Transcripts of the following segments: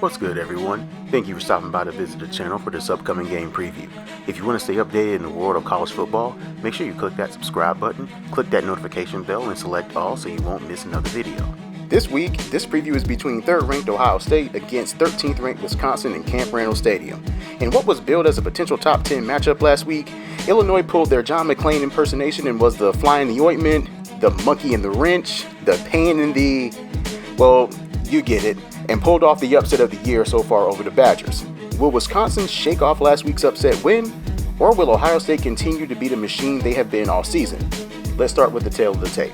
What's good, everyone? Thank you for stopping by to visit the channel for this upcoming game preview. If you want to stay updated in the world of college football, make sure you click that subscribe button, click that notification bell, and select all so you won't miss another video. This week, this preview is between 3rd-ranked Ohio State against 13th-ranked Wisconsin in Camp Randall Stadium. In what was billed as a potential top 10 matchup last week, Illinois pulled their John McClain impersonation and was the fly in the ointment, the monkey in the wrench, the pain in the... well, you get it, and pulled off the upset of the year so far over the Badgers. Will Wisconsin shake off last week's upset win, or will Ohio State continue to be the machine they have been all season? Let's start with the tail of the tape.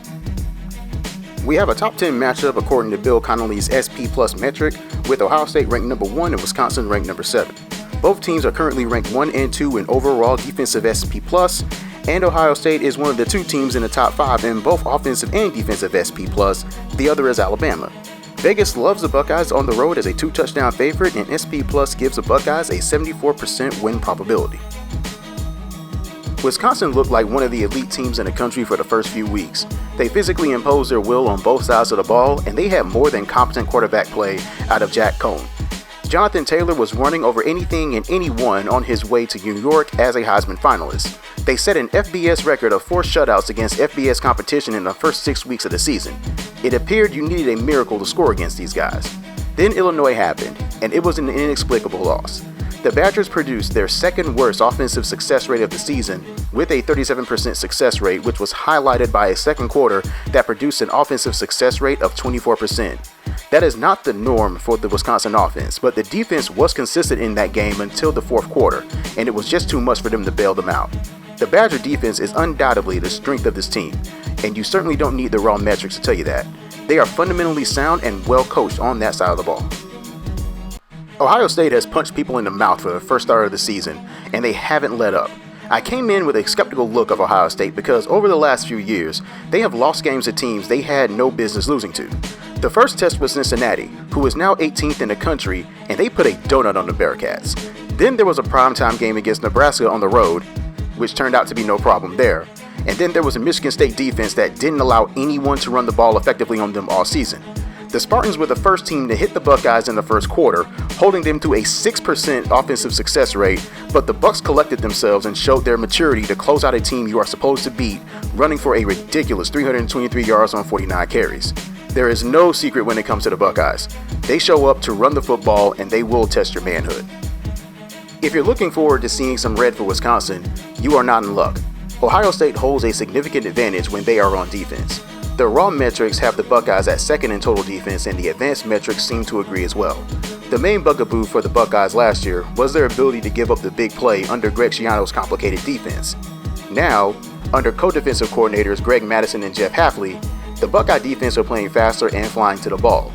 We have a top 10 matchup according to Bill Connolly's SP Plus metric, with Ohio State ranked number 1 and Wisconsin ranked number 7. Both teams are currently ranked 1 and 2 in overall defensive SP Plus, and Ohio State is one of the 2 teams in the top 5 in both offensive and defensive SP Plus. The other is Alabama. Vegas loves the Buckeyes on the road as a 2-touchdown favorite, and SP Plus gives the Buckeyes a 74% win probability. Wisconsin looked like one of the elite teams in the country for the first few weeks. They physically imposed their will on both sides of the ball, and they had more than competent quarterback play out of Jack Cohn. Jonathan Taylor was running over anything and anyone on his way to New York as a Heisman finalist. They set an FBS record of 4 shutouts against FBS competition in the first 6 weeks of the season. It appeared you needed a miracle to score against these guys. Then Illinois happened, and it was an inexplicable loss. The Badgers produced their second worst offensive success rate of the season with a 37% success rate, which was highlighted by a second quarter that produced an offensive success rate of 24%. That is not the norm for the Wisconsin offense, but the defense was consistent in that game until the fourth quarter, and it was just too much for them to bail them out. The Badger defense is undoubtedly the strength of this team, and you certainly don't need the raw metrics to tell you that. They are fundamentally sound and well coached on that side of the ball. Ohio State has punched people in the mouth for the first start of the season, and they haven't let up. I came in with a skeptical look of Ohio State because over the last few years, they have lost games to teams they had no business losing to. The first test was Cincinnati, who is now 18th in the country, and they put a donut on the Bearcats. Then there was a primetime game against Nebraska on the road, which turned out to be no problem there. And then there was a Michigan State defense that didn't allow anyone to run the ball effectively on them all season. The Spartans were the first team to hit the Buckeyes in the first quarter, holding them to a 6% offensive success rate, but the Bucks collected themselves and showed their maturity to close out a team you are supposed to beat, running for a ridiculous 323 yards on 49 carries. There is no secret when it comes to the Buckeyes. They show up to run the football, and they will test your manhood. If you're looking forward to seeing some red for Wisconsin, you are not in luck. Ohio State holds a significant advantage when they are on defense. The raw metrics have the Buckeyes at 2nd in total defense, and the advanced metrics seem to agree as well. The main bugaboo for the Buckeyes last year was their ability to give up the big play under Greg Schiano's complicated defense. Now, under co-defensive coordinators Greg Madison and Jeff Hafley, the Buckeye defense are playing faster and flying to the ball.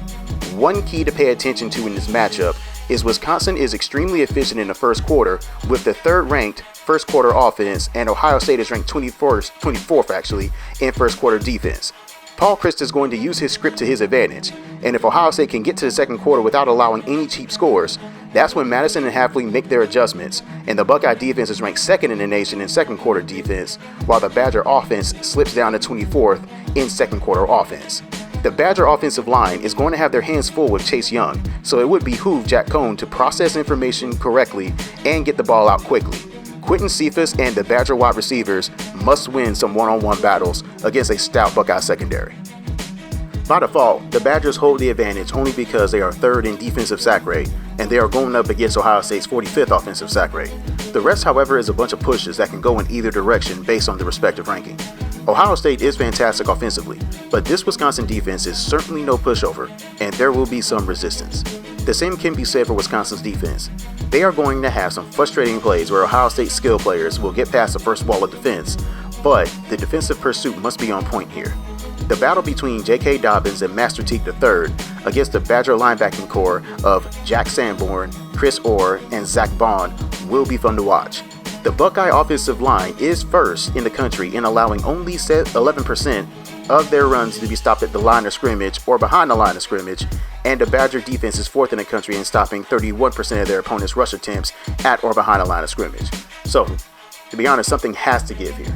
One key to pay attention to in this matchup is Wisconsin is extremely efficient in the first quarter with the 3rd-ranked first quarter offense, and Ohio State is ranked 24th in first quarter defense. Paul Chryst is going to use his script to his advantage, and if Ohio State can get to the second quarter without allowing any cheap scores, that's when Madison and Hafley make their adjustments, and the Buckeye defense is ranked 2nd in the nation in second quarter defense, while the Badger offense slips down to 24th in second quarter offense. The Badger offensive line is going to have their hands full with Chase Young, so it would behoove Jack Cohn to process information correctly and get the ball out quickly. Quentin Cephas and the Badger wide receivers must win some one-on-one battles against a stout Buckeye secondary. By default, the Badgers hold the advantage only because they are 3rd in defensive sack rate, and they are going up against Ohio State's 45th offensive sack rate. The rest, however, is a bunch of pushes that can go in either direction based on the respective ranking. Ohio State is fantastic offensively, but this Wisconsin defense is certainly no pushover, and there will be some resistance. The same can be said for Wisconsin's defense. They are going to have some frustrating plays where Ohio State skill players will get past the first wall of defense, but the defensive pursuit must be on point here. The battle between J.K. Dobbins and Master Teague III against the Badger linebacking core of Jack Sanborn, Chris Orr, and Zach Bond will be fun to watch. The Buckeye offensive line is 1st in the country in allowing only 11% of their runs to be stopped at the line of scrimmage or behind the line of scrimmage, and the Badger defense is 4th in the country in stopping 31% of their opponent's rush attempts at or behind the line of scrimmage. So, to be honest, something has to give here.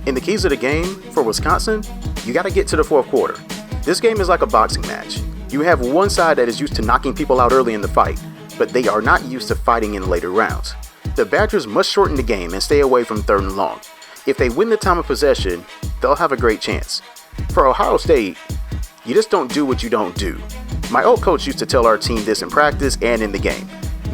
In the keys of the game for Wisconsin, you got to get to the fourth quarter. This game is like a boxing match. You have one side that is used to knocking people out early in the fight, but they are not used to fighting in later rounds. The Badgers must shorten the game and stay away from 3rd and long. If they win the time of possession, they'll have a great chance. For Ohio State, you just don't do what you don't do. My old coach used to tell our team this in practice and in the game.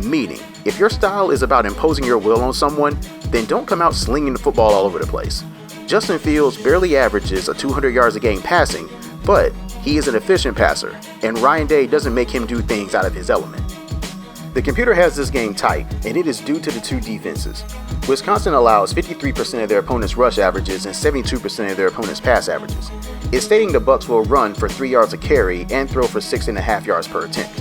Meaning, if your style is about imposing your will on someone, then don't come out slinging the football all over the place. Justin Fields barely averages 200 yards a game passing, but he is an efficient passer, and Ryan Day doesn't make him do things out of his element. The computer has this game tight, and it is due to the two defenses. Wisconsin allows 53% of their opponents' rush averages and 72% of their opponents' pass averages. It's stating the Bucs will run for 3 yards a carry and throw for 6.5 yards per attempt.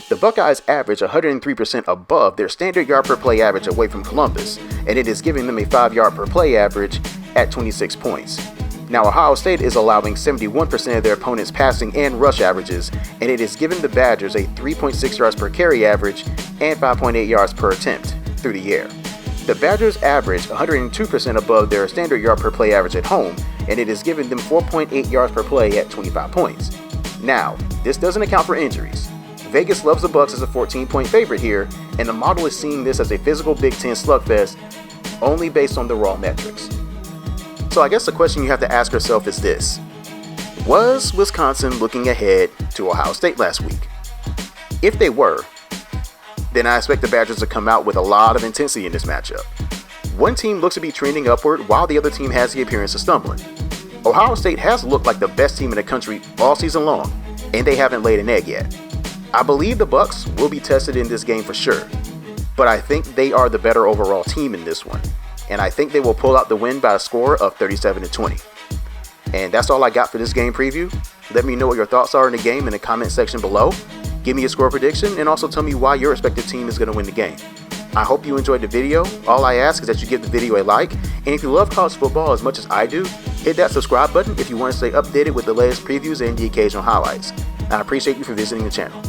The Buckeyes average 103% above their standard yard per play average away from Columbus, and it is giving them a 5 yard per play average at 26 points. Now, Ohio State is allowing 71% of their opponents' passing and rush averages, and it is giving the Badgers a 3.6 yards per carry average and 5.8 yards per attempt through the air. The Badgers average 102% above their standard yard per play average at home, and it is giving them 4.8 yards per play at 25 points. Now, this doesn't account for injuries. Vegas loves the Bucs as a 14-point favorite here, and the model is seeing this as a physical Big Ten slugfest only based on the raw metrics. So I guess the question you have to ask yourself is this: was Wisconsin looking ahead to Ohio State last week? If they were, then I expect the Badgers to come out with a lot of intensity in this matchup. One team looks to be trending upward while the other team has the appearance of stumbling. Ohio State has looked like the best team in the country all season long, and they haven't laid an egg yet. I believe the Bucs will be tested in this game for sure, but I think they are the better overall team in this one, and I think they will pull out the win by a score of 37-20. And that's all I got for this game preview. Let me know what your thoughts are in the game in the comment section below. Give me a score prediction and also tell me why your respective team is going to win the game. I hope you enjoyed the video. All I ask is that you give the video a like, and if you love college football as much as I do, hit that subscribe button if you want to stay updated with the latest previews and the occasional highlights. I appreciate you for visiting the channel.